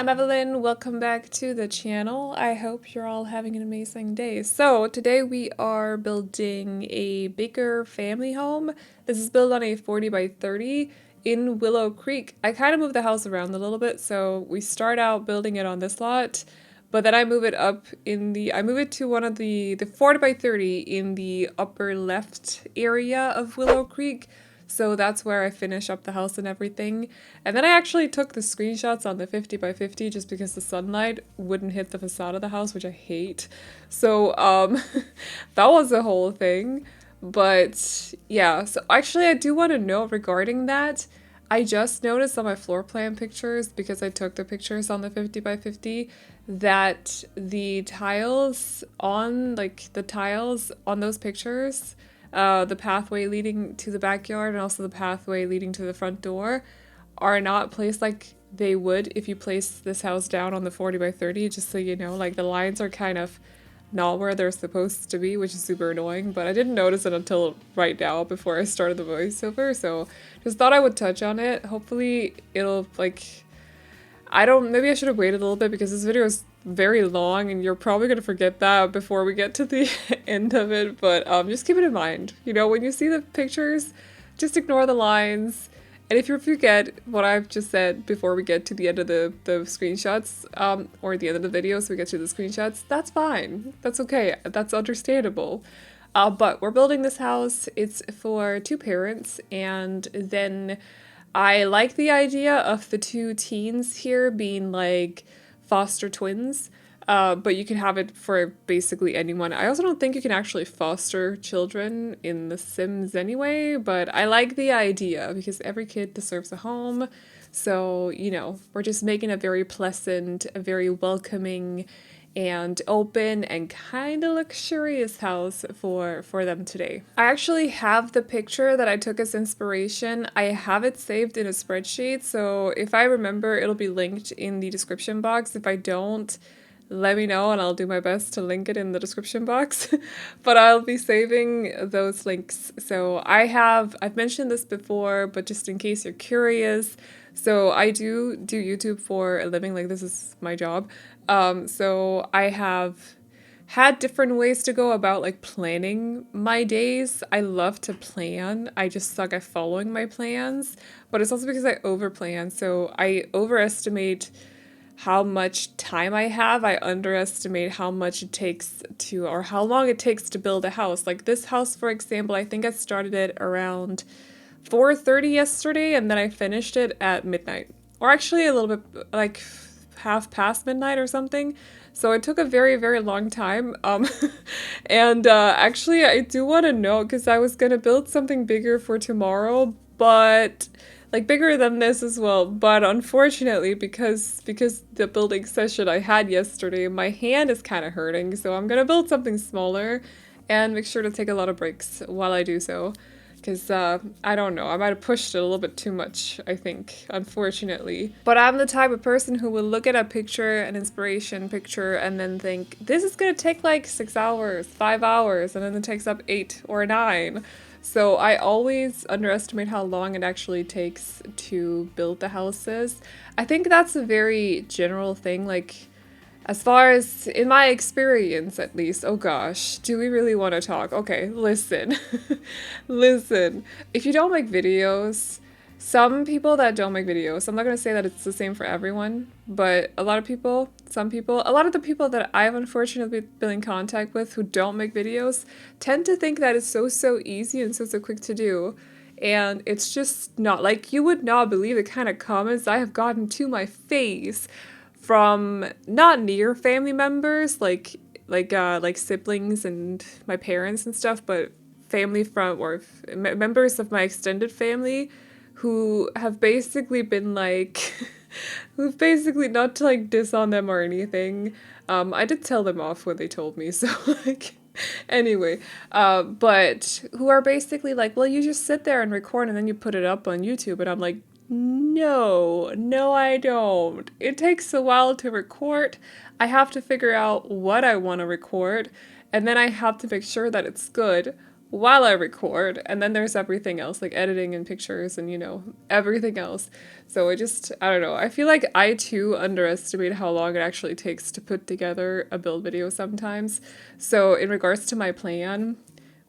I'm Aveline. Welcome back to the channel. I hope you're all having an amazing day. So today we are building a bigger family home. This is built on a 40 by 30 in Willow Creek. I kind of moved the house around a little bit, so we start out building it on this lot, but then I move it up I move it to one of the 40 by 30 in the upper left area of Willow Creek. So that's where I finish up the house and everything. And then I actually took the screenshots on the 50 by 50 just because the sunlight wouldn't hit the facade of the house, which I hate. So that was the whole thing. But yeah, so actually I do want to know regarding that. I just noticed on my floor plan pictures, because I took the pictures on the 50 by 50, that the tiles on those pictures, the pathway leading to the backyard and also the pathway leading to the front door are not placed like they would if you place this house down on the 40 by 30, just so you know. Like, the lines are kind of not where they're supposed to be, which is super annoying, but I didn't notice it until right now before I started the voiceover, so just thought I would touch on it. Hopefully it'll, like, maybe I should have waited a little bit because this video is very long and you're probably going to forget that before we get to the end of it, but just keep it in mind. You know, when you see the pictures, just ignore the lines. And if you forget what I've just said before we get to the end of the screenshots, or the end of the video so we get to the screenshots, that's fine. That's okay. That's understandable. But we're building this house. It's for 2 parents, and then I like the idea of the 2 teens here being like foster twins, but you can have it for basically anyone. I also don't think you can actually foster children in The Sims anyway, but I like the idea because every kid deserves a home. So, you know, we're just making a very pleasant, a very welcoming and open and kind of luxurious house for them today. I actually have the picture that I took as inspiration. I have it saved in a spreadsheet, so if I remember, it'll be linked in the description box. If I don't, let me know and I'll do my best to link it in the description box. But I'll be saving those links. So I've mentioned this before, but just in case you're curious, so I do YouTube for a living, like this is my job. So I have had different ways to go about like planning my days. I love to plan. I just suck at following my plans, but it's also because I overplan. So I overestimate how much time I have. I underestimate how much it takes to, or how long it takes to build a house. Like this house, for example, I think I started it around 4:30 yesterday, and then I finished it at midnight, or actually a little bit like half past midnight or something. So it took a very, very long time. And actually I do want to know, because I was gonna build something bigger for tomorrow, but like bigger than this as well. But unfortunately, because the building session I had yesterday, my hand is kind of hurting. So I'm gonna build something smaller and make sure to take a lot of breaks while I do so. Because, I don't know, I might have pushed it a little bit too much, I think, unfortunately. But I'm the type of person who will look at a picture, an inspiration picture, and then think, this is gonna take like 6 hours, 5 hours, and then it takes up 8 or 9. So I always underestimate how long it actually takes to build the houses. I think that's a very general thing, like, as far as in my experience, at least. Oh gosh, do we really want to talk? Okay, listen. Listen. If you don't make videos, some people that don't make videos, I'm not going to say that it's the same for everyone, but a lot of people, a lot of the people that I've unfortunately been in contact with who don't make videos tend to think that it's so easy and so quick to do. And it's just not. Like, you would not believe the kind of comments I have gotten to my face from not near family members, like siblings and my parents and stuff, but family from, or members of my extended family who have basically been like, who've basically, not to like diss on them or anything, I did tell them off when they told me, so like, anyway, but who are basically like, well, you just sit there and record and then you put it up on YouTube, and I'm like, no, I don't. It takes a while to record. I have to figure out what I want to record, and then I have to make sure that it's good while I record, and then there's everything else, like editing and pictures and, you know, everything else. So I don't know, I feel like I too underestimate how long it actually takes to put together a build video sometimes. So in regards to my plan,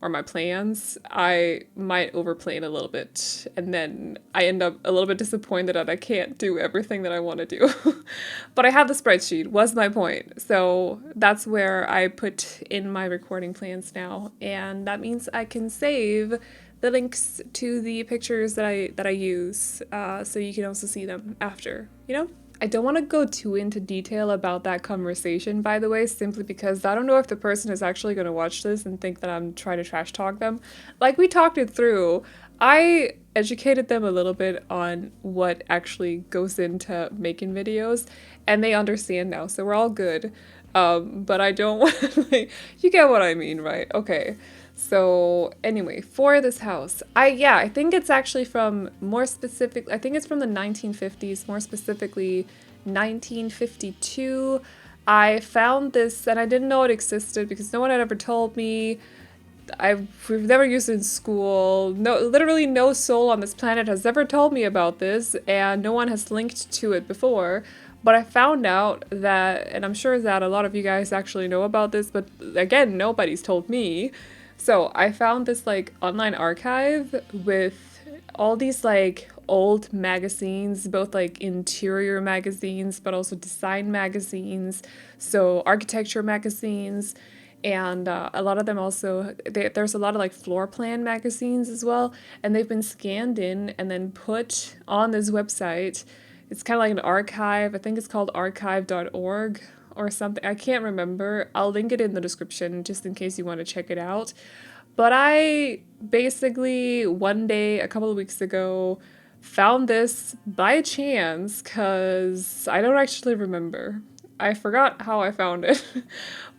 or my plans, I might overplan a little bit, and then I end up a little bit disappointed that I can't do everything that I want to do. But I have the spreadsheet, was my point. So that's where I put in my recording plans now, and that means I can save the links to the pictures that I use, so you can also see them after, you know? I don't want to go too into detail about that conversation, by the way, simply because I don't know if the person is actually going to watch this and think that I'm trying to trash talk them. Like, we talked it through. I educated them a little bit on what actually goes into making videos, and they understand now, so we're all good. But I don't want, like, you get what I mean, right? Okay. So anyway, for this house, I think it's actually from I think it's from the 1950s, more specifically 1952. I found this and I didn't know it existed because no one had ever told me. We've never used it in school. No, literally no soul on this planet has ever told me about this, and no one has linked to it before. But I found out that, and I'm sure that a lot of you guys actually know about this, but again, nobody's told me. So I found this like online archive with all these like old magazines, both like interior magazines, but also design magazines, so architecture magazines, and a lot of them also, there's a lot of like floor plan magazines as well, and they've been scanned in and then put on this website. It's kind of like an archive. I think it's called archive.org or something. I can't remember. I'll link it in the description just in case you want to check it out. But I basically one day a couple of weeks ago found this by chance because I don't actually remember. I forgot how I found it,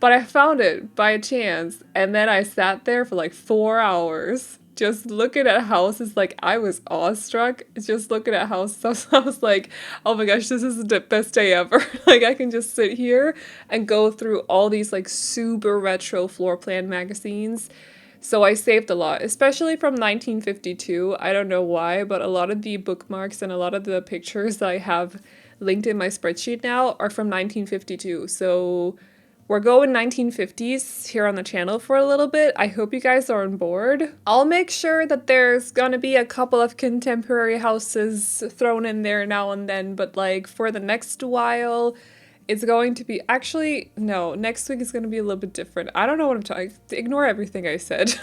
but I found it by chance, and then I sat there for like 4 hours just looking at houses. Like, I was awestruck just looking at houses. I was like, oh my gosh, this is the best day ever. Like, I can just sit here and go through all these like super retro floor plan magazines. So I saved a lot, especially from 1952. I don't know why, but a lot of the bookmarks and a lot of the pictures that I have linked in my spreadsheet now are from 1952. So we're going 1950s here on the channel for a little bit. I hope you guys are on board. I'll make sure that there's gonna be a couple of contemporary houses thrown in there now and then, but like for the next while, it's going to be, actually, no, next week is going to be a little bit different. I don't know what I'm talking, ignore everything I said.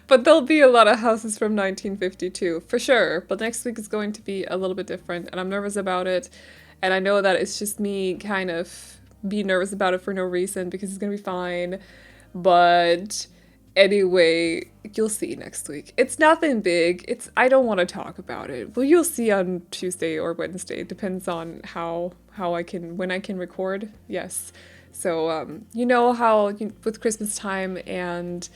But there'll be a lot of houses from 1952, for sure. But next week is going to be a little bit different, and I'm nervous about it. And I know that it's just me kind of being nervous about it for no reason, because it's going to be fine. But anyway, you'll see next week. It's nothing big. I don't want to talk about it. Well, you'll see on Tuesday or Wednesday. It depends on when I can record. Yes. So, you know how with Christmas time, and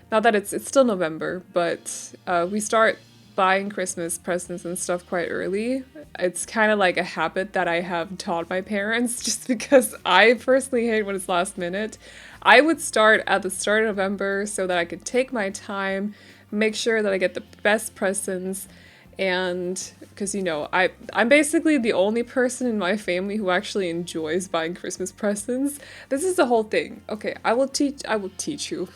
not that it's still November, but we start buying Christmas presents and stuff quite early. It's kind of like a habit that I have taught my parents, just because I personally hate when it's last minute. I would start at the start of November so that I could take my time, make sure that I get the best presents, and because, you know, I'm basically the only person in my family who actually enjoys buying Christmas presents. This is the whole thing. Okay, I will teach you.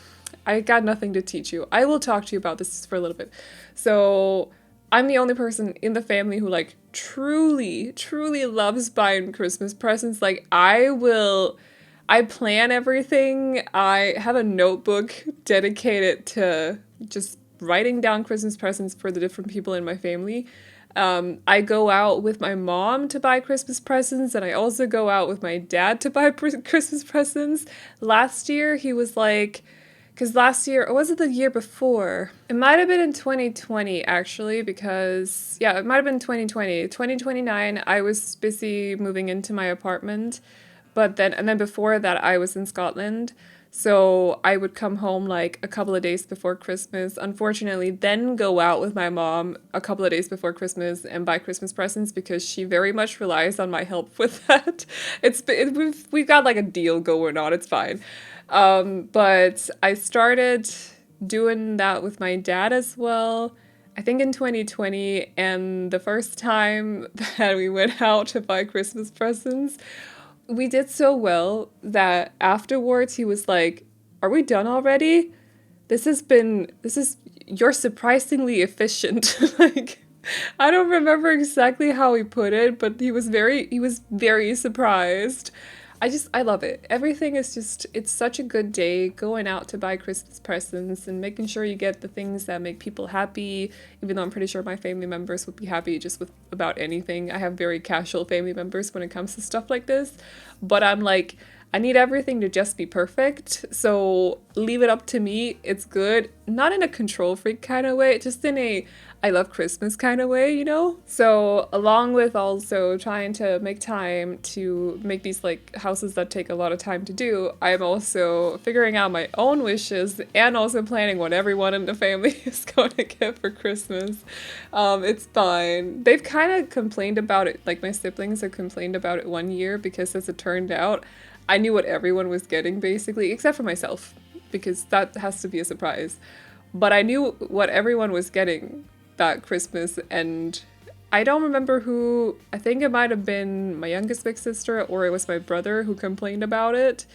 I got nothing to teach you. I will talk to you about this for a little bit. So I'm the only person in the family who like truly, truly loves buying Christmas presents. Like, I plan everything. I have a notebook dedicated to just writing down Christmas presents for the different people in my family. I go out with my mom to buy Christmas presents, and I also go out with my dad to buy Christmas presents. Last year, he was like, because last year, or was it the year before? It might have been in 2020, actually, because, yeah, it might have been 2020. 2029, I was busy moving into my apartment, and then before that, I was in Scotland. So I would come home like a couple of days before Christmas, unfortunately, then go out with my mom a couple of days before Christmas and buy Christmas presents, because she very much relies on my help with that. We've got like a deal going on, it's fine. But I started doing that with my dad as well. I think in 2020, and the first time that we went out to buy Christmas presents, we did so well that afterwards he was like, "Are we done already? You're surprisingly efficient." Like, I don't remember exactly how he put it, but he was very surprised. I love it. Everything is just, it's such a good day going out to buy Christmas presents and making sure you get the things that make people happy, even though I'm pretty sure my family members would be happy just with about anything. I have very casual family members when it comes to stuff like this, but I'm like, I need everything to just be perfect, so leave it up to me. It's good. Not in a control freak kind of way, just in a I love Christmas kind of way, you know? So, along with also trying to make time to make these like houses that take a lot of time to do, I'm also figuring out my own wishes and also planning what everyone in the family is going to get for Christmas. It's fine. They've kind of complained about it, like my siblings have complained about it one year because as it turned out, I knew what everyone was getting basically, except for myself, because that has to be a surprise. But I knew what everyone was getting that Christmas, and I don't remember who, I think it might have been my youngest big sister or it was my brother who complained about it.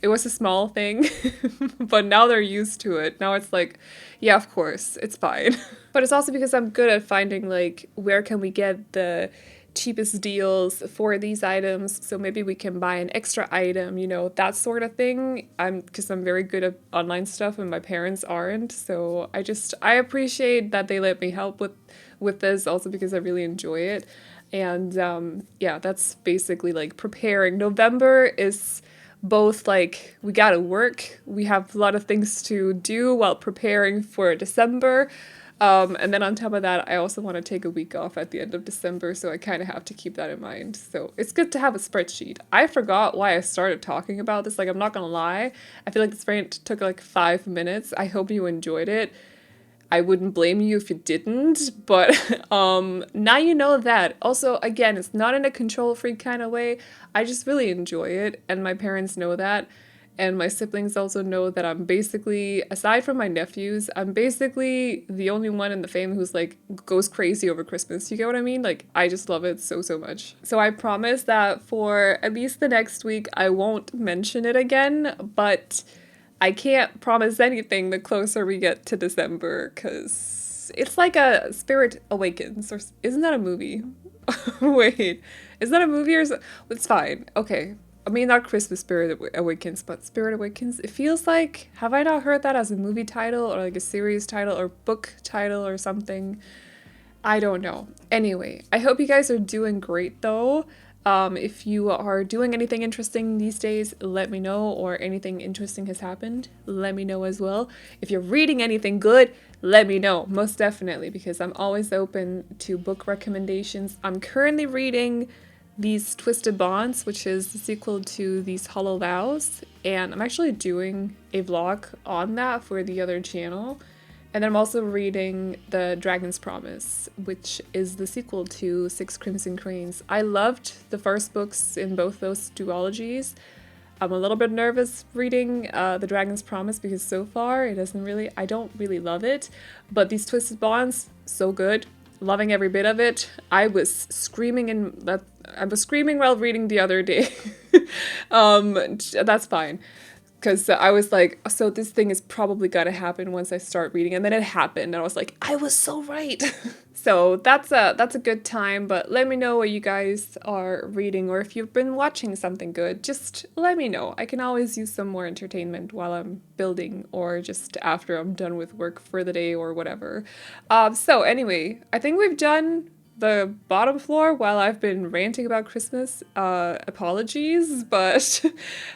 It was a small thing, but now they're used to it. Now it's like, yeah, of course, it's fine. But it's also because I'm good at finding like where can we get the cheapest deals for these items, so maybe we can buy an extra item, you know, that sort of thing. Because I'm very good at online stuff and my parents aren't, so I appreciate that they let me help with this, also because I really enjoy it. And yeah, that's basically like preparing. November is both like we gotta work, we have a lot of things to do while preparing for December. And then on top of that, I also want to take a week off at the end of December, so I kind of have to keep that in mind. So it's good to have a spreadsheet. I forgot why I started talking about this. Like, I'm not gonna lie. I feel like this rant took like 5 minutes. I hope you enjoyed it. I wouldn't blame you if you didn't, but now you know that. Also, again, it's not in a control freak kind of way. I just really enjoy it, and my parents know that. And my siblings also know that I'm basically, aside from my nephews, I'm basically the only one in the family who's like goes crazy over Christmas. You get what I mean? Like, I just love it so, so much. So I promise that for at least the next week, I won't mention it again, but I can't promise anything the closer we get to December, because it's like a Spirit Awakens, or isn't that a movie? Wait, is that a movie or it's fine. Okay. I mean, not Christmas Spirit Awakens, but Spirit Awakens. It feels like, have I not heard that as a movie title or like a series title or book title or something? I don't know. Anyway, I hope you guys are doing great though. If you are doing anything interesting these days, let me know, or anything interesting has happened, let me know as well. If you're reading anything good, let me know, most definitely, because I'm always open to book recommendations. I'm currently reading These Twisted Bonds, which is the sequel to These Hollow Vows, and I'm actually doing a vlog on that for the other channel. And then I'm also reading The Dragon's Promise, which is the sequel to Six Crimson Cranes. I loved the first books in both those duologies. I'm a little bit nervous reading The Dragon's Promise because so far I don't really love it. But These Twisted Bonds, so good. Loving every bit of it. I was screaming while reading the other day. That's fine. Because I was like, so this thing is probably gonna happen once I start reading, and then it happened, and I was like, I was so right. So that's a good time, but let me know what you guys are reading, or if you've been watching something good, just let me know. I can always use some more entertainment while I'm building, or just after I'm done with work for the day or whatever. So anyway, I think we've done the bottom floor while I've been ranting about Christmas. Apologies, but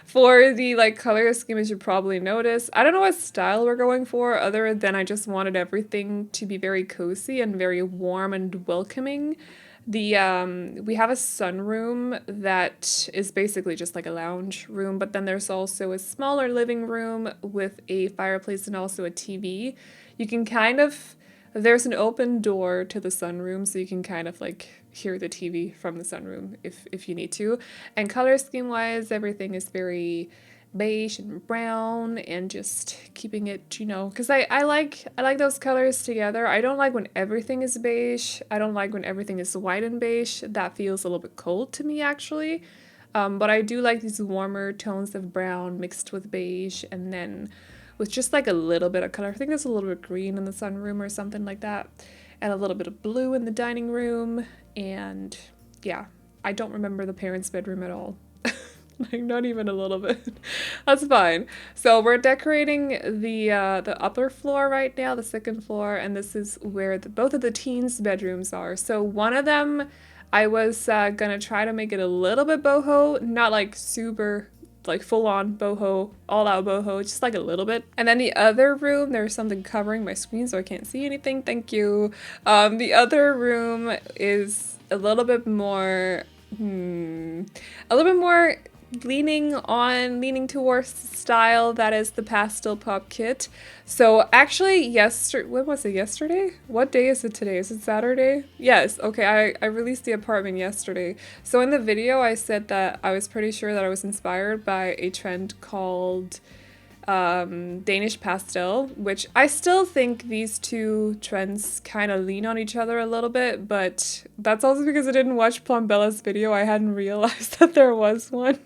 for the like color scheme, as you probably noticed, I don't know what style we're going for other than I just wanted everything to be very cozy and very warm and welcoming. We have a sunroom that is basically just like a lounge room, but then there's also a smaller living room with a fireplace and also a TV. You can kind of There's an open door to the sunroom, so you can kind of like hear the TV from the sunroom if you need to. And color scheme wise, everything is very beige and brown and just keeping it, you know, because I like those colors together. I don't like when everything is beige. I don't like when everything is white and beige. That feels a little bit cold to me actually. But I do like these warmer tones of brown mixed with beige and then with just like a little bit of color. I think there's a little bit of green in the sunroom or something like that. And a little bit of blue in the dining room. And yeah, I don't remember the parents' bedroom at all. Like not even a little bit. That's fine. So we're decorating the upper floor right now, the second floor, and this is where both of the teens' bedrooms are. So one of them, I was gonna try to make it a little bit boho, not like super like full on boho, all out boho, just like a little bit. And then the other room, there's something covering my screen so I can't see anything. Thank you. The other room is a little bit more, a little bit more leaning towards the style that is the pastel pop kit. So actually when was it, yesterday? What day is it today? Is it Saturday? Yes, okay, I released the apartment yesterday. So in the video I said that I was pretty sure that I was inspired by a trend called Danish pastel, which I still think these two trends kind of lean on each other a little bit, but that's also because I didn't watch Plumbella's video. I hadn't realized that there was one.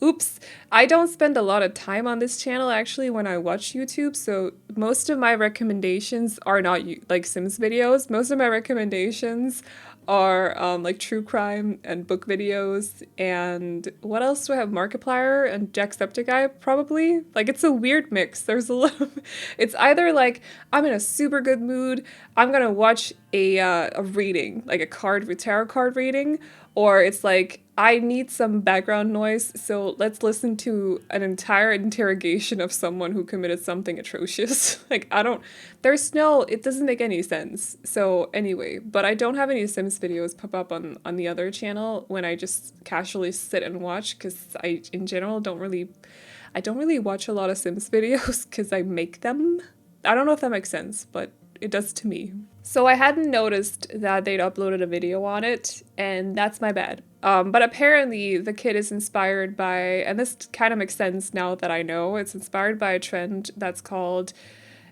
Oops. I don't spend a lot of time on this channel actually when I watch YouTube, so most of my recommendations are not like Sims videos. Most of my recommendations are like true crime and book videos, and what else do I have? Markiplier and Jacksepticeye probably. Like it's a weird mix. There's a little it's either like I'm in a super good mood, I'm gonna watch a reading, like a tarot card reading, or it's like I need some background noise, so let's listen to an entire interrogation of someone who committed something atrocious. Like, it doesn't make any sense. So anyway, but I don't have any Sims videos pop up on the other channel when I just casually sit and watch, because I, in general, don't really watch a lot of Sims videos because I make them. I don't know if that makes sense, but it does to me. So I hadn't noticed that they'd uploaded a video on it, and that's my bad. But apparently the kit is inspired by, and this kind of makes sense now that I know, it's inspired by a trend that's called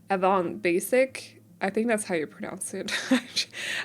Avant Basic. I think that's how you pronounce it.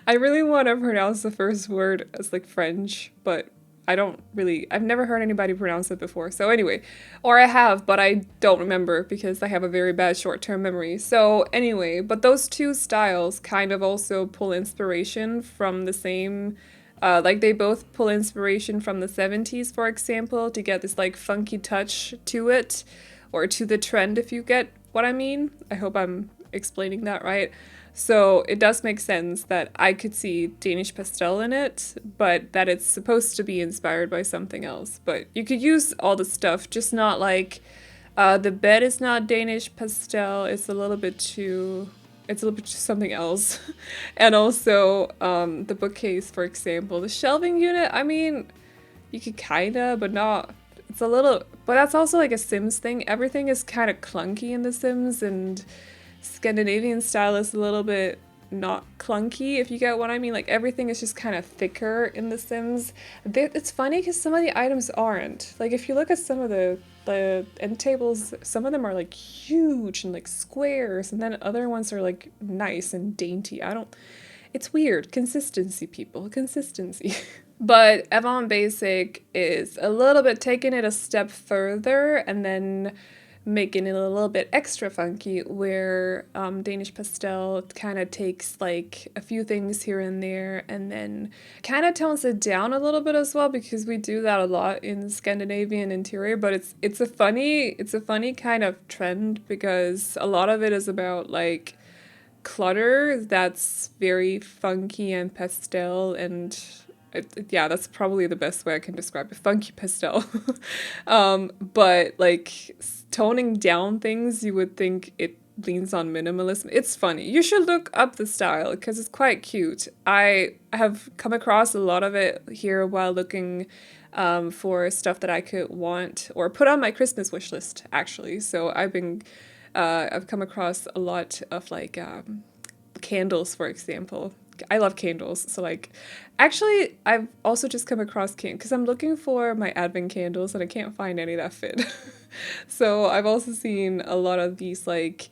I really want to pronounce the first word as like French, but I've never heard anybody pronounce it before. So anyway, or I have, but I don't remember because I have a very bad short-term memory. So anyway, but those two styles kind of also pull inspiration from the same, like they both pull inspiration from the 70s, for example, to get this like funky touch to it, or to the trend, if you get what I mean. I hope I'm explaining that right. So it does make sense that I could see Danish pastel in it, but that it's supposed to be inspired by something else. But you could use all the stuff, just not like, the bed is not Danish pastel, it's a little bit something else. And also, the bookcase, for example. The shelving unit, I mean, you could kinda, but not. It's a little, but that's also like a Sims thing. Everything is kind of clunky in The Sims, and Scandinavian style is a little bit not clunky, if you get what I mean. Like everything is just kind of thicker in The Sims. It's funny because some of the items aren't. Like if you look at some of the end tables, some of them are like huge and like squares, and then other ones are like nice and dainty. It's weird. Consistency, people. Consistency. But Avant Basic is a little bit taking it a step further and then making it a little bit extra funky, where Danish Pastel kind of takes like a few things here and there and then kind of tones it down a little bit as well, because we do that a lot in Scandinavian interior. But it's a funny kind of trend, because a lot of it is about like clutter that's very funky and pastel, and yeah, that's probably the best way I can describe it. Funky pastel. But like toning down things, you would think it leans on minimalism. It's funny. You should look up the style because it's quite cute. I have come across a lot of it here while looking for stuff that I could want or put on my Christmas wish list, actually. So I've come across a lot of like candles, for example. I love candles, so like, actually, I've also just come across because I'm looking for my advent candles and I can't find any that fit. So I've also seen a lot of these like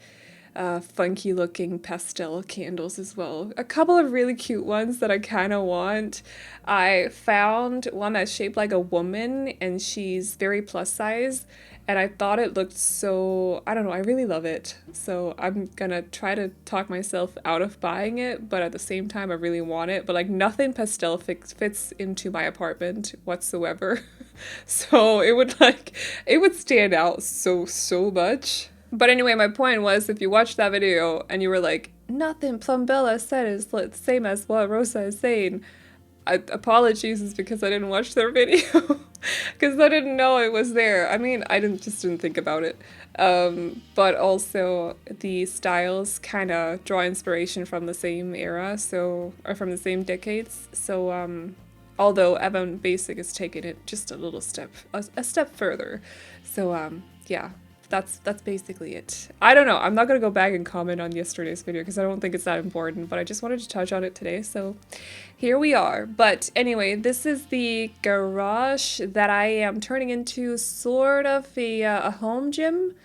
funky looking pastel candles as well. A couple of really cute ones that I kind of want. I found one that's shaped like a woman and she's very plus size. And I thought it looked so, I don't know, I really love it. So I'm gonna try to talk myself out of buying it, but at the same time, I really want it. But like nothing pastel fits into my apartment whatsoever. So it would stand out so much. But anyway, my point was if you watched that video and you were like, nothing Plumbella said is the same as what Rosa is saying, apologies is because I didn't watch their video. Because I didn't know it was there. I mean, I didn't think about it. But also the styles kind of draw inspiration from the same era, so, or from the same decades. So, although Evan Basic is taking it just a little step, a step further. So, yeah. That's basically it. I don't know. I'm not going to go back and comment on yesterday's video because I don't think it's that important, but I just wanted to touch on it today. So here we are. But anyway, this is the garage that I am turning into sort of a home gym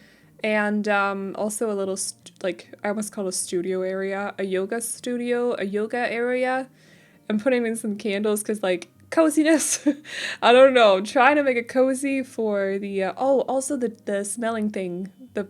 and also a little, like, I almost call it a studio area, a yoga studio, a yoga area. I'm putting in some candles because, like, coziness. I don't know. I'm trying to make it cozy for the oh, also the smelling thing. The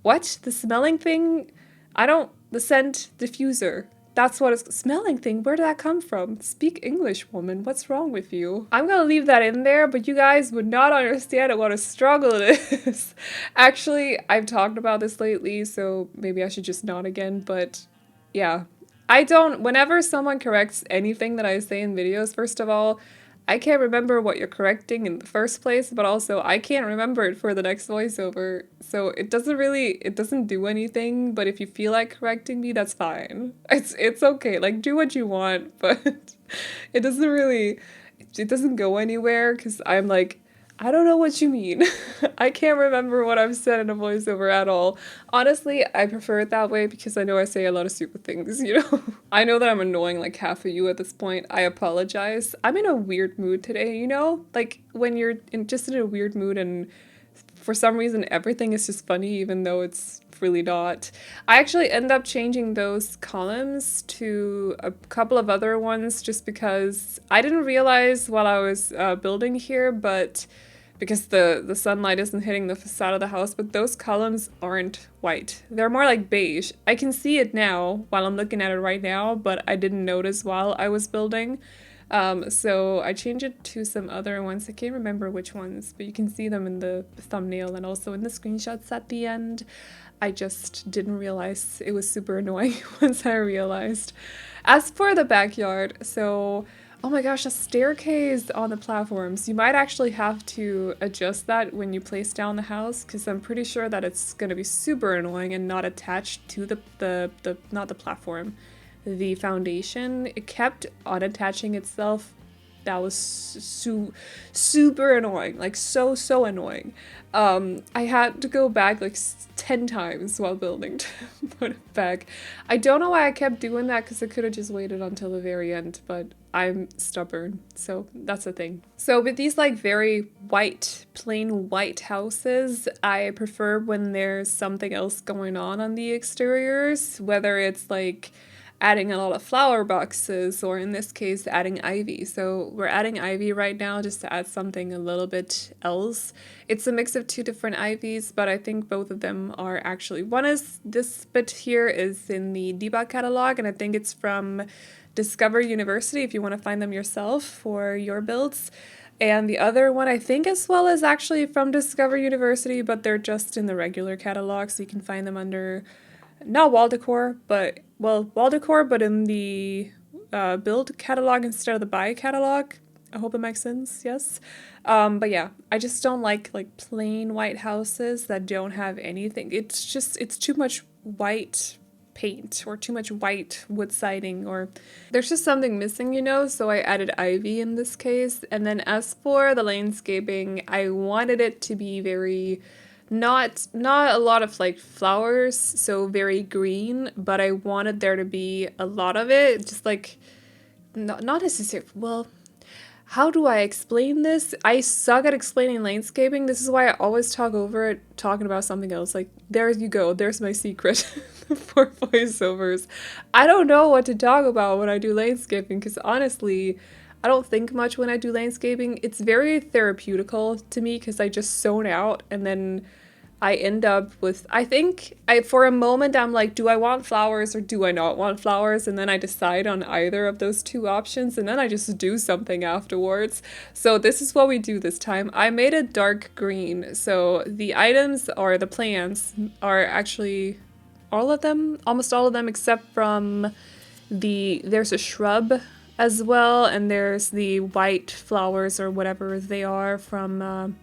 what? The smelling thing? The scent diffuser. That's what it's smelling thing. Where did that come from? Speak English, woman. What's wrong with you? I'm gonna leave that in there, but you guys would not understand what a struggle it is. Actually, I've talked about this lately, so maybe I should just not again, but yeah. Whenever someone corrects anything that I say in videos, first of all, I can't remember what you're correcting in the first place, but also I can't remember it for the next voiceover. So it doesn't do anything, but if you feel like correcting me, that's fine. It's okay. Like, do what you want, but it doesn't go anywhere because I'm like, I don't know what you mean. I can't remember what I've said in a voiceover at all. Honestly, I prefer it that way because I know I say a lot of stupid things, you know? I know that I'm annoying like half of you at this point. I apologize. I'm in a weird mood today, you know? Like when you're just in a weird mood and for some reason everything is just funny even though it's really not. I actually end up changing those columns to a couple of other ones just because I didn't realize while I was building here, but because the sunlight isn't hitting the facade of the house, but those columns aren't white. They're more like beige. I can see it now while I'm looking at it right now, but I didn't notice while I was building. So I changed it to some other ones. I can't remember which ones, but you can see them in the thumbnail and also in the screenshots at the end. I just didn't realize it was super annoying once I realized. As for the backyard, so oh my gosh, a staircase on the platforms. You might actually have to adjust that when you place down the house because I'm pretty sure that it's going to be super annoying and not attached to not the platform, the foundation. It kept unattaching itself. That was super annoying, like so annoying. I had to go back like 10 times while building to put it back. I don't know why I kept doing that because I could have just waited until the very end, but I'm stubborn, so that's the thing. So with these like very white, plain white houses, I prefer when there's something else going on the exteriors, whether it's like adding a lot of flower boxes or in this case adding ivy. So we're adding ivy right now just to add something a little bit else. It's a mix of two different ivies, but I think both of them are actually, one is this bit here is in the debug catalog and I think it's from Discover University if you want to find them yourself for your builds. And the other one I think as well is actually from Discover University, but they're just in the regular catalog so you can find them under not wall decor, but wall decor, but in the build catalog instead of the buy catalog. I hope that makes sense, yes. But yeah, I just don't like plain white houses that don't have anything. It's too much white paint or too much white wood siding, or there's just something missing, you know, so I added ivy in this case. And then as for the landscaping, I wanted it to be very not a lot of like flowers, so very green, but I wanted there to be a lot of it, just like not necessarily, well, how do I explain this? I suck at explaining landscaping. This is why I always talk over it, talking about something else. Like, there you go. There's my secret for voiceovers. I don't know what to talk about when I do landscaping because honestly, I don't think much when I do landscaping. It's very therapeutical to me because I just zone out and then I end up with, I think, for a moment I'm like, do I want flowers or do I not want flowers? And then I decide on either of those two options and then I just do something afterwards. So this is what we do this time. I made it dark green. So the items or the plants are actually all of them, almost all of them except from there's a shrub as well, and there's the white flowers or whatever they are from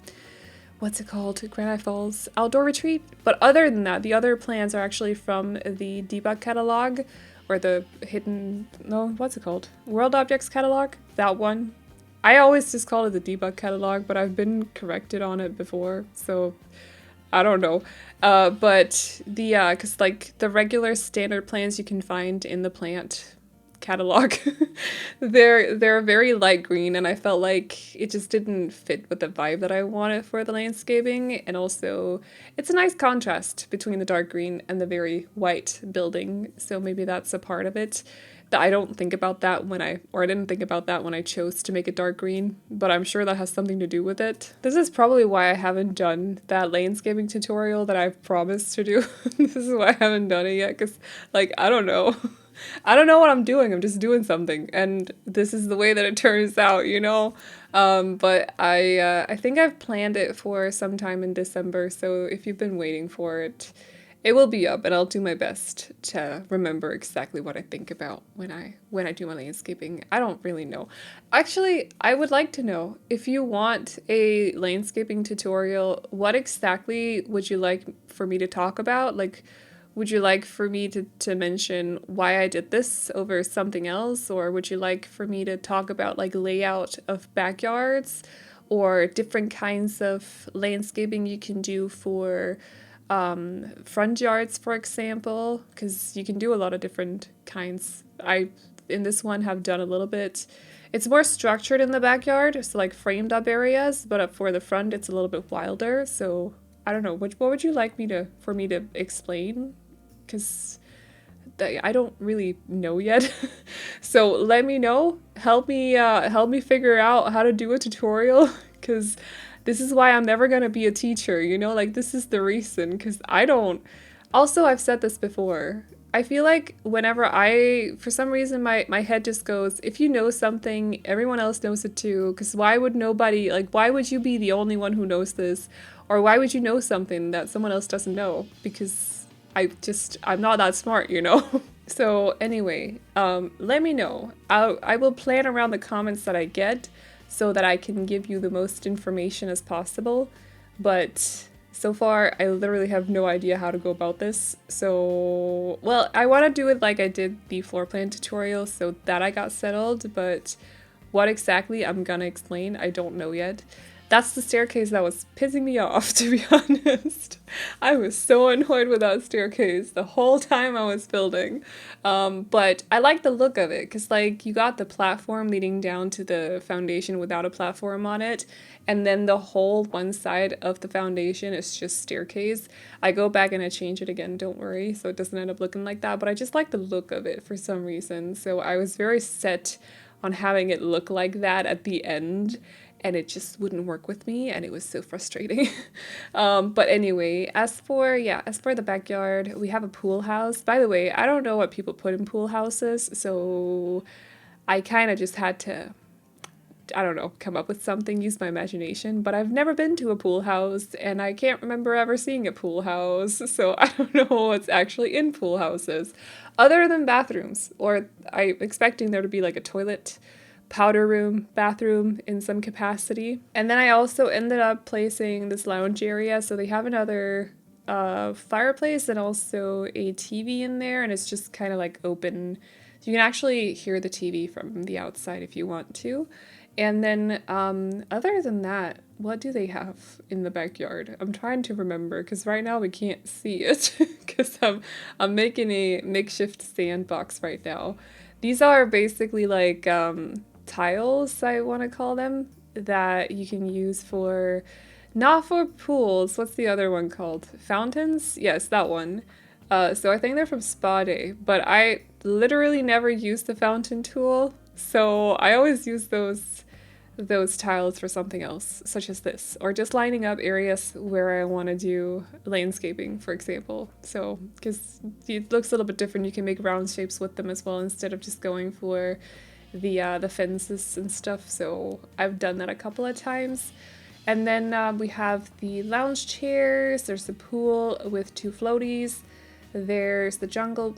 what's it called? Granite Falls Outdoor Retreat. But other than that, the other plans are actually from the debug catalog or the hidden, no, what's it called? World Objects catalog? That one. I always just call it the debug catalog, but I've been corrected on it before, so I don't know. But cause like the regular standard plans you can find in the plant catalog. they're very light green and I felt like it just didn't fit with the vibe that I wanted for the landscaping, and also it's a nice contrast between the dark green and the very white building, so maybe that's a part of it. That I don't think about that when I didn't think about that when I chose to make it dark green, but I'm sure that has something to do with it. This is probably why I haven't done that landscaping tutorial that I've promised to do. This is why I haven't done it yet, because like I don't know. I don't know what I'm doing. I'm just doing something, and this is the way that it turns out, you know. But I think I've planned it for sometime in December. So if you've been waiting for it, it will be up, and I'll do my best to remember exactly what I think about when I do my landscaping. I don't really know. Actually, I would like to know if you want a landscaping tutorial, what exactly would you like for me to talk about? Like, would you like for me to mention why I did this over something else? Or would you like for me to talk about like layout of backyards or different kinds of landscaping you can do for front yards, for example? Because you can do a lot of different kinds. I, in this one, have done a little bit. It's more structured in the backyard, so like framed up areas, but for the front, it's a little bit wilder. So I don't know. What would you like for me to explain? Because I don't really know yet. So let me know. Help me figure out how to do a tutorial. Because this is why I'm never gonna be a teacher. You know, like this is the reason. Because I don't. Also, I've said this before. I feel like whenever for some reason, my head just goes, if you know something, everyone else knows it too. Because why would nobody, like, why would you be the only one who knows this? Or why would you know something that someone else doesn't know? Because I'm not that smart, you know? So anyway, let me know. I will plan around the comments that I get so that I can give you the most information as possible. But so far, I literally have no idea how to go about this. So, well, I want to do it like I did the floor plan tutorial, so that I got settled, but what exactly I'm gonna explain, I don't know yet. That's the staircase that was pissing me off, to be honest. I was so annoyed with that staircase the whole time I was building. But I like the look of it, because like you got the platform leading down to the foundation without a platform on it, and then the whole one side of the foundation is just staircase. I go back and I change it again, don't worry, so it doesn't end up looking like that, but I just like the look of it for some reason. So I was very set on having it look like that at the end, and it just wouldn't work with me, and it was so frustrating. But anyway, as for the backyard, we have a pool house. By the way, I don't know what people put in pool houses, so I kind of just had to, I don't know, come up with something, use my imagination, but I've never been to a pool house, and I can't remember ever seeing a pool house, so I don't know what's actually in pool houses, other than bathrooms, or I'm expecting there to be like a toilet, powder room, bathroom in some capacity. And then I also ended up placing this lounge area, so they have another fireplace and also a TV in there, and it's just kind of like open. You can actually hear the TV from the outside if you want to. And then other than that, what do they have in the backyard? I'm trying to remember, because right now we can't see it, because I'm making a makeshift sandbox right now. These are basically like tiles, I want to call them, that you can use for, not for pools, what's the other one called? Fountains? Yes, that one. So I think they're from Spa Day, but I literally never use the fountain tool, so I always use those tiles for something else, such as this, or just lining up areas where I want to do landscaping, for example. So, because it looks a little bit different, you can make round shapes with them as well instead of just going for the fences and stuff. So I've done that a couple of times. And then we have the lounge chairs. There's the pool with 2 floaties. There's the jungle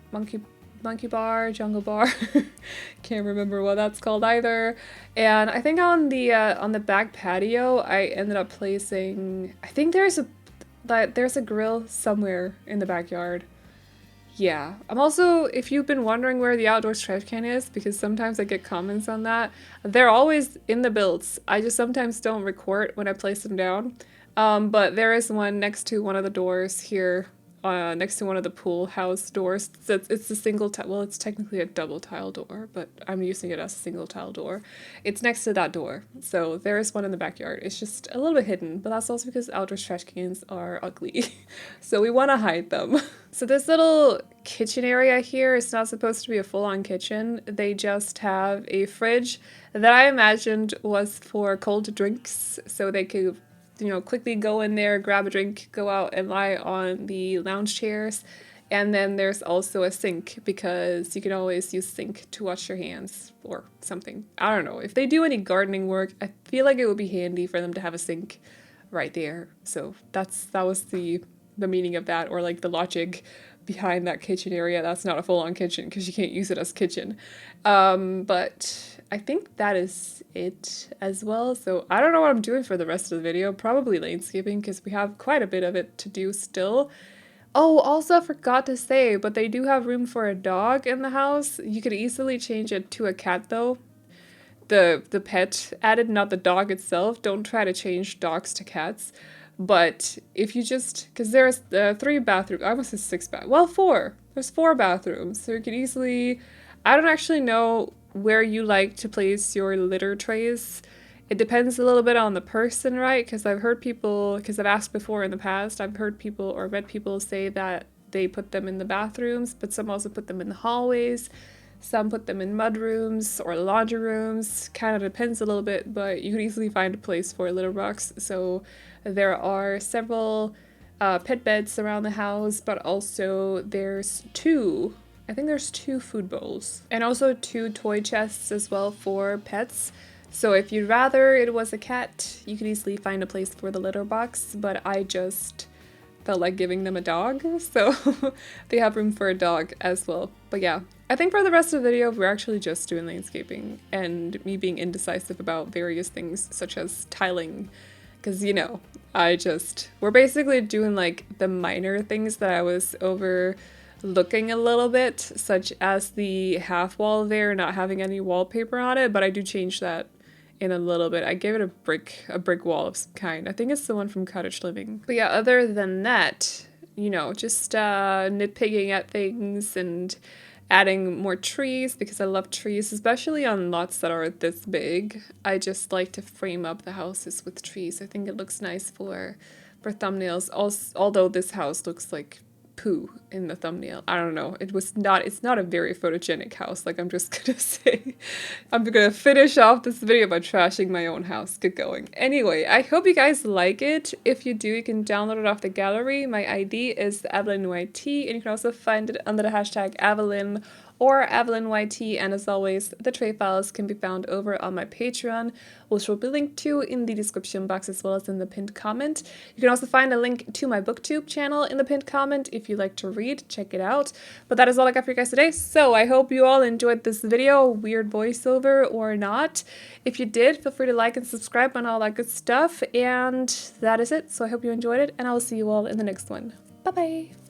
jungle bar. Can't remember what that's called either. And I think on the back patio, I ended up placing, I think there's a grill somewhere in the backyard. Yeah. I'm also, if you've been wondering where the outdoors trash can is, because sometimes I get comments on that, they're always in the builds. I just sometimes don't record when I place them down. But there is one next to one of the doors here, next to one of the pool house doors. So it's a single tile, well, it's technically a double tile door, but I'm using it as a single tile door. It's next to that door. So there is one in the backyard. It's just a little bit hidden, but that's also because outdoor trash cans are ugly. So we want to hide them. So this little kitchen area here is not supposed to be a full-on kitchen. They just have a fridge that I imagined was for cold drinks, so they could, you know, quickly go in there, grab a drink, go out and lie on the lounge chairs. And then there's also a sink, because you can always use sink to wash your hands or something. I don't know. If they do any gardening work, I feel like it would be handy for them to have a sink right there. So that was the meaning of that, or like the logic behind that kitchen area. That's not a full-on kitchen because you can't use it as kitchen. But I think that is it as well. So I don't know what I'm doing for the rest of the video. Probably landscaping, because we have quite a bit of it to do still. Oh, also I forgot to say, but they do have room for a dog in the house. You could easily change it to a cat though. The pet added, not the dog itself. Don't try to change dogs to cats. But if you just, because there's 3 bathrooms, I almost said 6 well, 4. There's 4 bathrooms, so you could easily, I don't actually know where you like to place your litter trays. It depends a little bit on the person, right? Because I've heard people, because I've asked before in the past, I've heard people or read people say that they put them in the bathrooms, but some also put them in the hallways. Some put them in mud rooms or laundry rooms. Kind of depends a little bit, but you can easily find a place for a litter box. So there are several pet beds around the house, but also there's 2, I think there's 2 food bowls, and also 2 toy chests as well for pets. So if you'd rather it was a cat, you could easily find a place for the litter box, but I just felt like giving them a dog, so they have room for a dog as well. But yeah, I think for the rest of the video, we're actually just doing landscaping and me being indecisive about various things such as tiling, because, you know, we're basically doing like the minor things that I was overlooking a little bit, such as the half wall there not having any wallpaper on it, but I do change that in a little bit. I gave it a brick wall of some kind. I think it's the one from Cottage Living. But yeah, other than that, you know, just nitpicking at things and adding more trees, because I love trees, especially on lots that are this big. I just like to frame up the houses with trees. I think it looks nice for thumbnails. Also, although this house looks like poo in the thumbnail. I don't know. It's not a very photogenic house, like I'm just gonna say. I'm gonna finish off this video by trashing my own house. Get going. Anyway, I hope you guys like it. If you do, you can download it off the gallery. My ID is AvelineYT, and you can also find it under the hashtag Aveline or AvelineYT, and as always, the tray files can be found over on my Patreon, which will be linked to in the description box as well as in the pinned comment. You can also find a link to my booktube channel in the pinned comment if you like to read. Check it out. But that is all I got for you guys today, so I hope you all enjoyed this video, weird voiceover or not. If you did, feel free to like and subscribe and all that good stuff, and that is it. So I hope you enjoyed it, and I will see you all in the next one. Bye-bye!